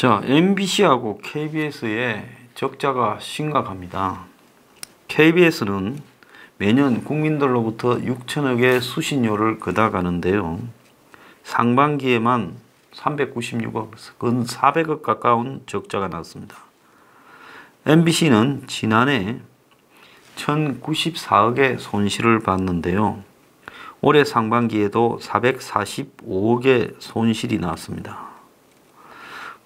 자, MBC하고 KBS의 적자가 심각합니다. KBS는 매년 국민들로부터 6천억의 수신료를 걷어가는데요. 상반기에만 396억, 근 400억 가까운 적자가 났습니다. MBC는 지난해 1094억의 손실을 봤는데요. 올해 상반기에도 445억의 손실이 났습니다.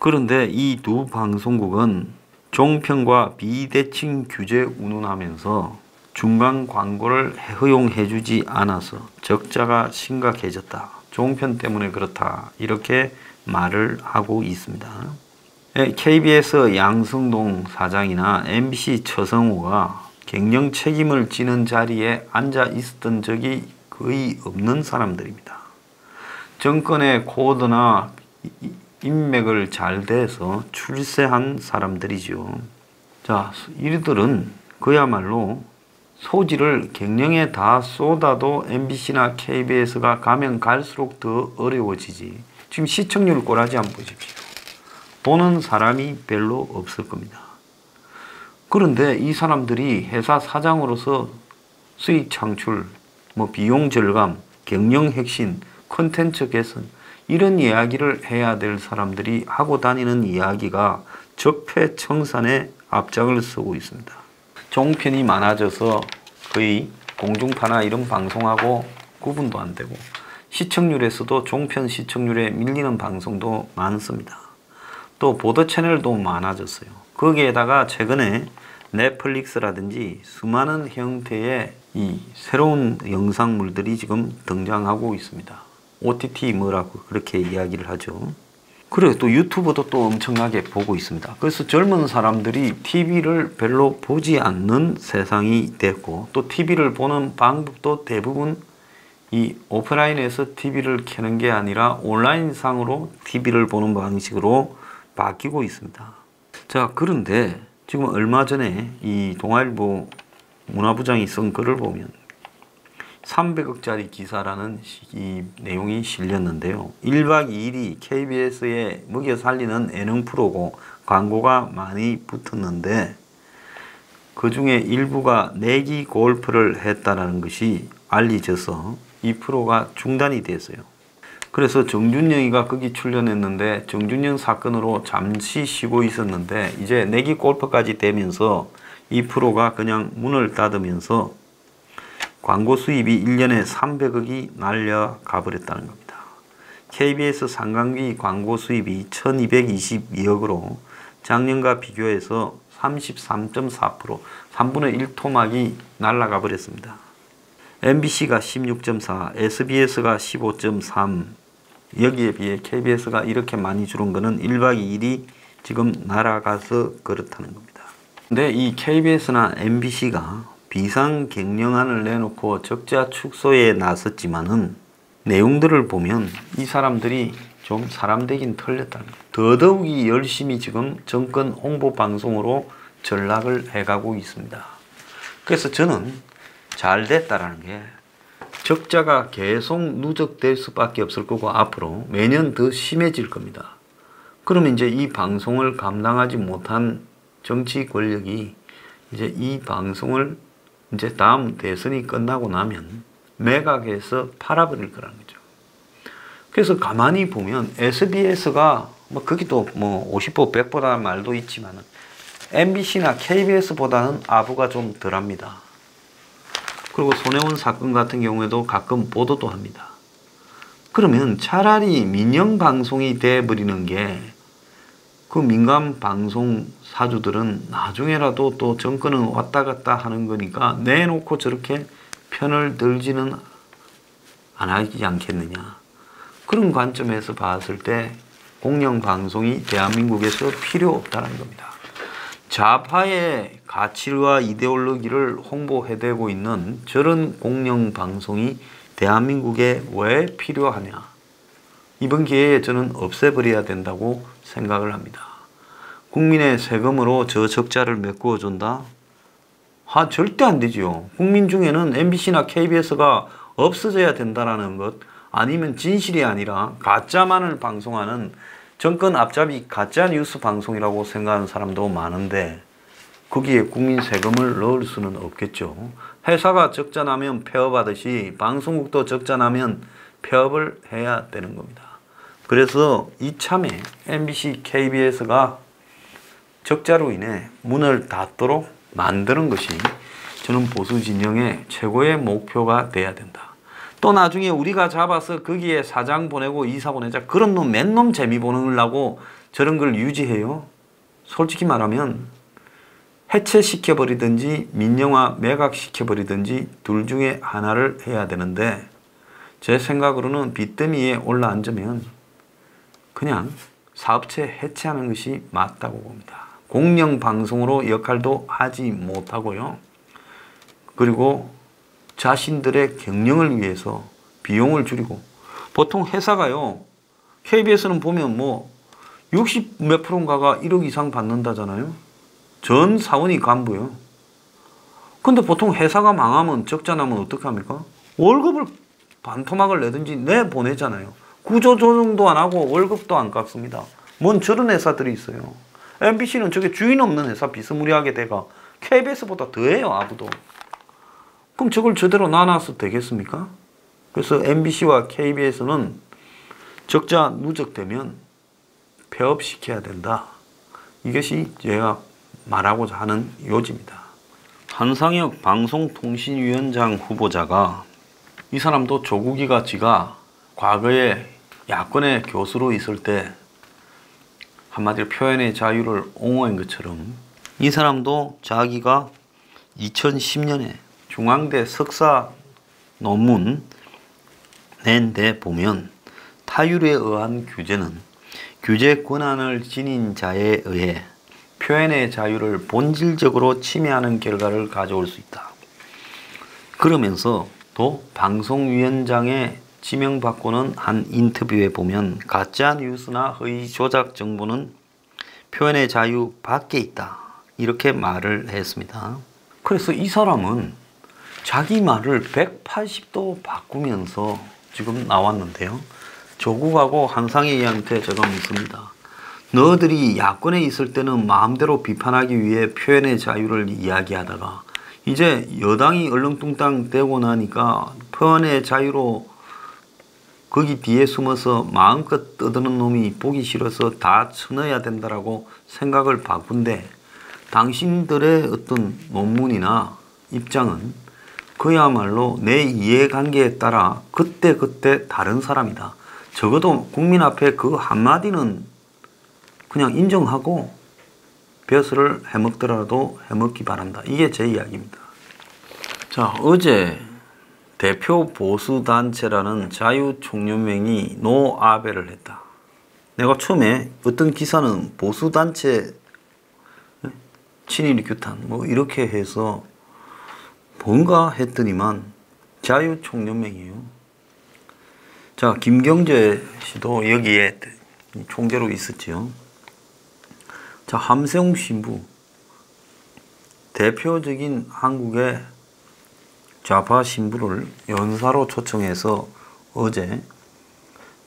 그런데 이 두 방송국은 종편과 비대칭 규제 운운하면서 중간 광고를 허용해주지 않아서 적자가 심각해졌다. 종편 때문에 그렇다. 이렇게 말을 하고 있습니다. KBS 양승동 사장이나 MBC 처성호가 경영 책임을 지는 자리에 앉아 있었던 적이 거의 없는 사람들입니다. 정권의 코드나 인맥을 잘 대서 출세한 사람들이죠. 자, 이들은 그야말로 소질을 경영에 다 쏟아도 MBC나 KBS가 가면 갈수록 더 어려워지지. 지금 시청률 꼬라지 한번 보십시오. 보는 사람이 별로 없을 겁니다. 그런데 이 사람들이 회사 사장으로서 수익 창출, 비용 절감, 경영 혁신, 콘텐츠 개선 이런 이야기를 해야 될 사람들이 하고 다니는 이야기가 적폐청산의 앞장을 서고 있습니다. 종편이 많아져서 거의 공중파나 이런 방송하고 구분도 안 되고 시청률에서도 종편 시청률에 밀리는 방송도 많습니다. 또 보도 채널도 많아졌어요. 거기에다가 최근에 넷플릭스라든지 수많은 형태의 이 새로운 영상물들이 지금 등장하고 있습니다. OTT 뭐라고 그렇게 이야기를 하죠. 그리고 또 유튜브도 또 엄청나게 보고 있습니다. 그래서 젊은 사람들이 TV를 별로 보지 않는 세상이 됐고 또 TV를 보는 방법도 대부분 이 오프라인에서 TV를 켜는 게 아니라 온라인상으로 TV를 보는 방식으로 바뀌고 있습니다. 자, 그런데 지금 얼마 전에 이 동아일보 문화부장이 쓴 글을 보면 300억짜리 기사라는 이 내용이 실렸는데요. 1박 2일이 KBS에 먹여 살리는 예능 프로고 광고가 많이 붙었는데 그 중에 일부가 내기 골프를 했다는 것이 알려져서 이 프로가 중단이 됐어요. 그래서 정준영이가 거기 출연했는데 정준영 사건으로 잠시 쉬고 있었는데 이제 내기 골프까지 되면서 이 프로가 그냥 문을 닫으면서 광고 수입이 1년에 300억이 날려가 버렸다는 겁니다. KBS 상반기 광고 수입이 1222억으로 작년과 비교해서 33.4%, 3분의 1 토막이 날아가 버렸습니다. MBC가 16.4, SBS가 15.3, 여기에 비해 KBS가 이렇게 많이 줄은 것은 1박 2일이 지금 날아가서 그렇다는 겁니다. 근데 이 KBS나 MBC가 비상 경영안을 내놓고 적자 축소에 나섰지만은 내용들을 보면 이 사람들이 좀 사람 되긴 틀렸다는 거예요. 더더욱이 열심히 지금 정권 홍보 방송으로 전락을 해가고 있습니다. 그래서 저는 잘 됐다라는 게 적자가 계속 누적될 수밖에 없을 거고 앞으로 매년 더 심해질 겁니다. 그러면 이제 이 방송을 감당하지 못한 정치 권력이 이제 이 방송을 이제 다음 대선이 끝나고 나면 매각해서 팔아버릴 거라는 거죠. 그래서 가만히 보면 SBS가 거기도 50보 100보다는 말도 있지만 MBC나 KBS보다는 아부가 좀 덜합니다. 그리고 손혜원 사건 같은 경우에도 가끔 보도도 합니다. 그러면 차라리 민영 방송이 돼버리는 게 그 민간 방송 사주들은 나중에라도 또 정권은 왔다 갔다 하는 거니까 내놓고 저렇게 편을 들지는 안 하지 않겠느냐. 그런 관점에서 봤을 때 공영방송이 대한민국에서 필요 없다는 겁니다. 좌파의 가치와 이데올로기를 홍보해대고 있는 저런 공영방송이 대한민국에 왜 필요하냐. 이번 기회에 저는 없애버려야 된다고 생각을 합니다. 국민의 세금으로 저 적자를 메꾸어 준다? 절대 안 되죠. 국민 중에는 MBC나 KBS가 없어져야 된다는 것, 아니면 진실이 아니라 가짜만을 방송하는 정권 앞잡이 가짜 뉴스 방송이라고 생각하는 사람도 많은데 거기에 국민 세금을 넣을 수는 없겠죠. 회사가 적자 나면 폐업하듯이 방송국도 적자 나면 폐업을 해야 되는 겁니다. 그래서 이참에 MBC, KBS가 적자로 인해 문을 닫도록 만드는 것이 저는 보수 진영의 최고의 목표가 돼야 된다. 또 나중에 우리가 잡아서 거기에 사장 보내고 이사 보내자. 그런 놈, 맨놈 재미 보느라고 저런 걸 유지해요. 솔직히 말하면 해체시켜버리든지 민영화 매각시켜버리든지 둘 중에 하나를 해야 되는데 제 생각으로는 빚더미에 올라앉으면 그냥 사업체 해체하는 것이 맞다고 봅니다. 공영방송으로 역할도 하지 못하고요. 그리고 자신들의 경영을 위해서 비용을 줄이고 보통 회사가요. KBS는 보면 뭐 60 몇 프로인가가 1억 이상 받는다잖아요. 전 사원이 간부요. 근데 보통 회사가 망하면 적자 나면 어떡합니까? 월급을 반토막을 내든지 내보내잖아요. 구조조정도 안 하고 월급도 안 깎습니다. 뭔 저런 회사들이 있어요. MBC는 저게 주인 없는 회사 비스무리하게 돼가 KBS보다 더해요. 아부도. 그럼 저걸 제대로 나눠서 되겠습니까? 그래서 MBC와 KBS는 적자 누적되면 폐업시켜야 된다. 이것이 제가 말하고자 하는 요지입니다. 한상혁 방송통신위원장 후보자가 이 사람도 조국이가 지가 과거에 야권의 교수로 있을 때 한마디로 표현의 자유를 옹호한 것처럼 이 사람도 자기가 2010년에 중앙대 석사 논문 낸 데 보면 타율에 의한 규제는 규제 권한을 지닌 자에 의해 표현의 자유를 본질적으로 침해하는 결과를 가져올 수 있다. 그러면서 또 방송위원장의 지명받고는 한 인터뷰에 보면 가짜 뉴스나 허위 조작 정보는 표현의 자유 밖에 있다. 이렇게 말을 했습니다. 그래서 이 사람은 자기 말을 180도 바꾸면서 지금 나왔는데요. 조국하고 한상희한테 제가 묻습니다. 너희들이 야권에 있을 때는 마음대로 비판하기 위해 표현의 자유를 이야기하다가 이제 여당이 얼렁뚱땅 되고 나니까 표현의 자유로 거기 뒤에 숨어서 마음껏 떠드는 놈이 보기 싫어서 다 쳐넣어야 된다라고 생각을 바꾼데 당신들의 어떤 논문이나 입장은 그야말로 내 이해관계에 따라 그때그때 다른 사람이다. 적어도 국민 앞에 그 한마디는 그냥 인정하고 벼슬을 해먹더라도 해먹기 바란다. 이게 제 이야기입니다. 자, 어제 대표 보수단체라는 자유총연맹이 노아베를 했다. 내가 처음에 어떤 기사는 보수단체 친일 규탄 뭐 이렇게 해서 뭔가 했더니만 자유총연맹이에요. 자, 김경재 씨도 여기에 총재로 있었지요. 자, 함세웅 신부 대표적인 한국의 좌파 신부를 연사로 초청해서 어제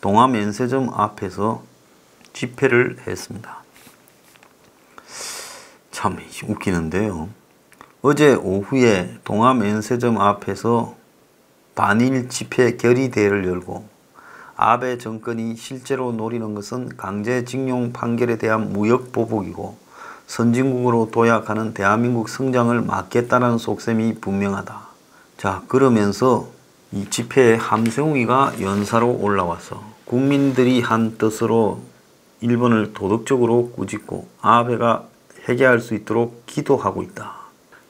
동아면세점 앞에서 집회를 했습니다. 참 웃기는데요. 어제 오후에 동아면세점 앞에서 반일 집회 결의대회를 열고 아베 정권이 실제로 노리는 것은 강제징용 판결에 대한 무역 보복이고 선진국으로 도약하는 대한민국 성장을 막겠다는 속셈이 분명하다. 자, 그러면서 이 집회에 함세웅이가 연사로 올라와서 국민들이 한 뜻으로 일본을 도덕적으로 꾸짖고 아베가 회개할 수 있도록 기도하고 있다.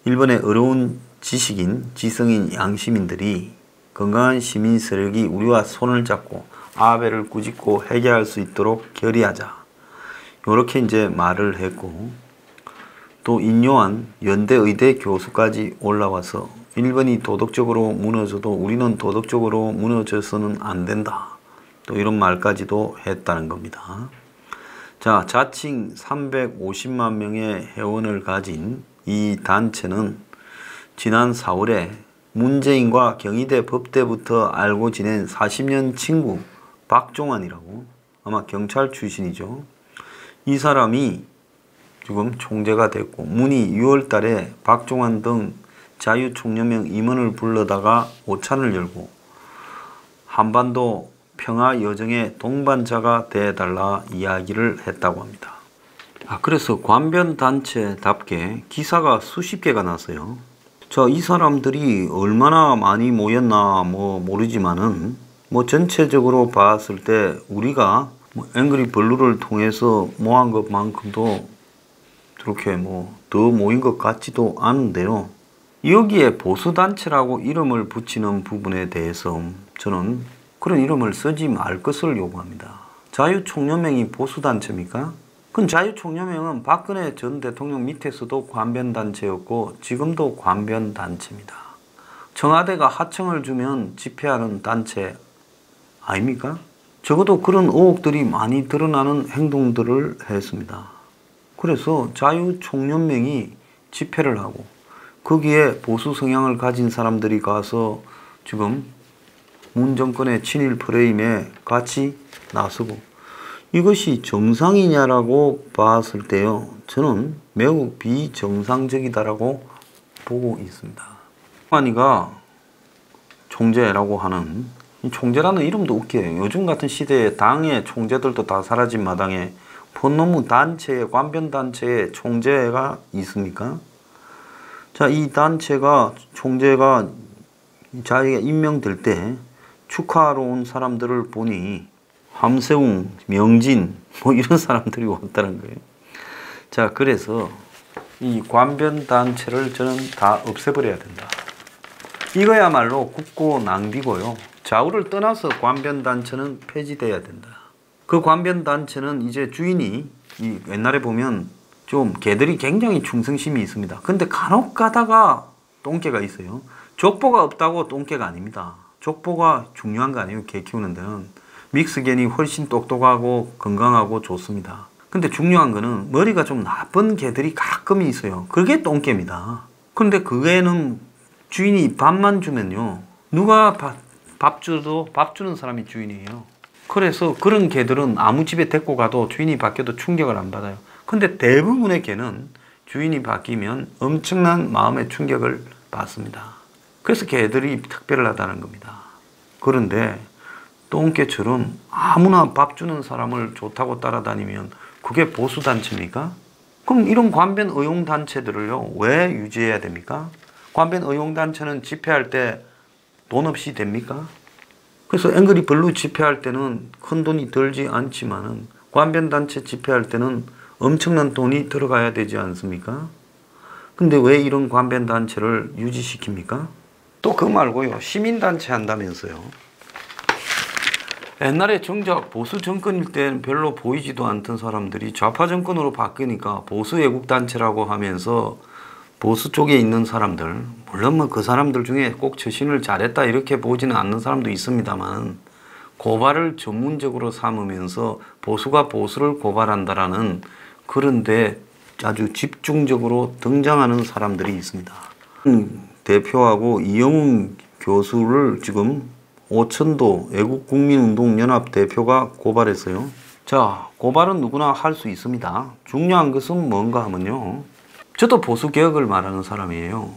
일본의 어려운 지식인, 지성인, 양시민들이 건강한 시민 세력이 우리와 손을 잡고 아베를 꾸짖고 회개할 수 있도록 결의하자. 이렇게 이제 말을 했고 또 인요한 연대의대 교수까지 올라와서 일본이 도덕적으로 무너져도 우리는 도덕적으로 무너져서는 안 된다. 또 이런 말까지도 했다는 겁니다. 자, 자칭 350만 명의 회원을 가진 이 단체는 지난 4월에 문재인과 경희대 법대부터 알고 지낸 40년 친구 박종환이라고 아마 경찰 출신이죠. 이 사람이 지금 총재가 됐고 문이 6월 달에 박종환 등 자유총연맹 임원을 불러다가 오찬을 열고 한반도 평화 여정의 동반자가 되어달라 이야기를 했다고 합니다. 그래서 관변단체답게 기사가 수십 개가 났어요. 자, 이 사람들이 얼마나 많이 모였나 모르지만은 전체적으로 봤을 때 우리가 앵그리 블루를 통해서 모은 것만큼도 그렇게 더 모인 것 같지도 않은데요. 여기에 보수단체라고 이름을 붙이는 부분에 대해서 저는 그런 이름을 쓰지 말 것을 요구합니다. 자유총연맹이 보수단체입니까? 그건 자유총연맹은 박근혜 전 대통령 밑에서도 관변단체였고 지금도 관변단체입니다. 청와대가 하청을 주면 집회하는 단체 아닙니까? 적어도 그런 의혹들이 많이 드러나는 행동들을 했습니다. 그래서 자유총연맹이 집회를 하고 거기에 보수 성향을 가진 사람들이 가서 지금 문 정권의 친일 프레임에 같이 나서고 이것이 정상이냐라고 봤을 때요. 저는 매우 비정상적이다라고 보고 있습니다. 한이가 총재라고 하는 이 총재라는 이름도 웃겨요. 요즘 같은 시대에 당의 총재들도 다 사라진 마당에 폰노무 단체에 관변단체에 총재가 있습니까? 자, 이 단체가 총재가 자기가 임명될 때 축하하러 온 사람들을 보니 함세웅, 명진 이런 사람들이 왔다는 거예요. 자, 그래서 이 관변단체를 저는 다 없애버려야 된다. 이거야말로 국고 낭비고요. 좌우를 떠나서 관변단체는 폐지돼야 된다. 그 관변단체는 이제 주인이 옛날에 보면 좀 개들이 굉장히 충성심이 있습니다. 근데 간혹 가다가 똥개가 있어요. 족보가 없다고 똥개가 아닙니다. 족보가 중요한 거 아니에요. 개 키우는 데는. 믹스견이 훨씬 똑똑하고 건강하고 좋습니다. 근데 중요한 거는 머리가 좀 나쁜 개들이 가끔 있어요. 그게 똥개입니다. 근데 그 개는 주인이 밥만 주면요. 누가 밥 줘도 밥 주는 사람이 주인이에요. 그래서 그런 개들은 아무 집에 데리고 가도 주인이 바뀌어도 충격을 안 받아요. 근데 대부분의 개는 주인이 바뀌면 엄청난 마음의 충격을 받습니다. 그래서 개들이 특별하다는 겁니다. 그런데 똥개처럼 아무나 밥 주는 사람을 좋다고 따라다니면 그게 보수단체입니까? 그럼 이런 관변의용단체들을요, 왜 유지해야 됩니까? 관변의용단체는 집회할 때 돈 없이 됩니까? 그래서 앵그리 블루 집회할 때는 큰 돈이 들지 않지만은 관변단체 집회할 때는 엄청난 돈이 들어가야 되지 않습니까? 근데 왜 이런 관변단체를 유지시킵니까? 또 그 말고요, 시민단체 한다면서요. 옛날에 정작 보수 정권일 땐 별로 보이지도 않던 사람들이 좌파 정권으로 바뀌니까 보수 애국단체라고 하면서 보수 쪽에 있는 사람들, 물론 그 사람들 중에 꼭 처신을 잘했다 이렇게 보지는 않는 사람도 있습니다만 고발을 전문적으로 삼으면서 보수가 보수를 고발한다라는 그런데 아주 집중적으로 등장하는 사람들이 있습니다. 대표하고 이영웅 교수를 지금 오천도 애국국민운동연합 대표가 고발했어요. 자, 고발은 누구나 할 수 있습니다. 중요한 것은 뭔가 하면요. 저도 보수개혁을 말하는 사람이에요.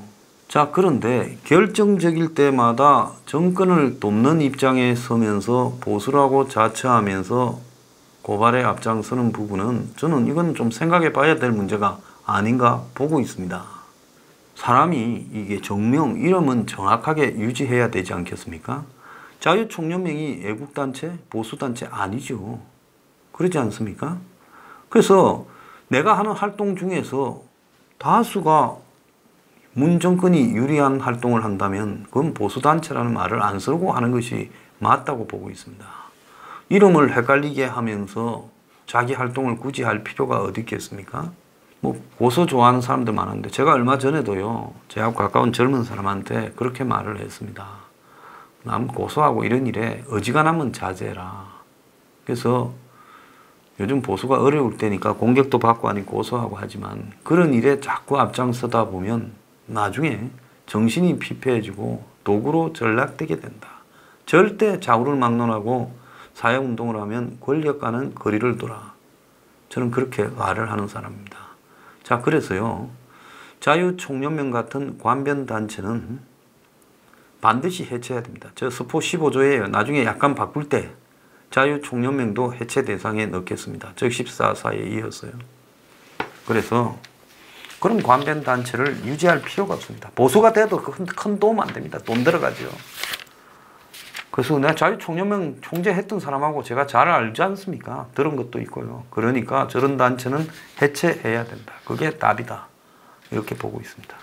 자, 그런데 결정적일 때마다 정권을 돕는 입장에 서면서 보수라고 자처하면서 고발에 앞장서는 부분은 저는 이건 좀 생각해 봐야 될 문제가 아닌가 보고 있습니다. 사람이 이게 정명, 이름은 정확하게 유지해야 되지 않겠습니까? 자유총연맹이 애국단체, 보수단체 아니죠. 그러지 않습니까? 그래서 내가 하는 활동 중에서 다수가 문 정권이 유리한 활동을 한다면 그건 보수단체라는 말을 안 쓰고 하는 것이 맞다고 보고 있습니다. 이름을 헷갈리게 하면서 자기 활동을 굳이 할 필요가 어디 있겠습니까? 고소 좋아하는 사람들 많은데 제가 얼마 전에도요, 제하고 가까운 젊은 사람한테 그렇게 말을 했습니다. 남 고소하고 이런 일에 어지간하면 자제해라. 그래서 요즘 보수가 어려울 때니까 공격도 받고 하니 고소하고 하지만 그런 일에 자꾸 앞장서다 보면 나중에 정신이 피폐해지고 도구로 전락되게 된다. 절대 좌우를 막론하고 사회운동을 하면 권력과는 거리를 둬라. 저는 그렇게 말을 하는 사람입니다. 자, 그래서요. 자유총연맹 같은 관변단체는 반드시 해체해야 됩니다. 저 스포 15조예요. 나중에 약간 바꿀 때 자유총연맹도 해체 대상에 넣겠습니다. 즉 14사에 이어서요. 그래서 그런 관변단체를 유지할 필요가 없습니다. 보수가 돼도 큰 도움 안 됩니다. 돈 들어가죠. 그래서 내가 자유총연맹 총재했던 사람하고 제가 잘 알지 않습니까? 들은 것도 있고요. 그러니까 저런 단체는 해체해야 된다. 그게 답이다. 이렇게 보고 있습니다.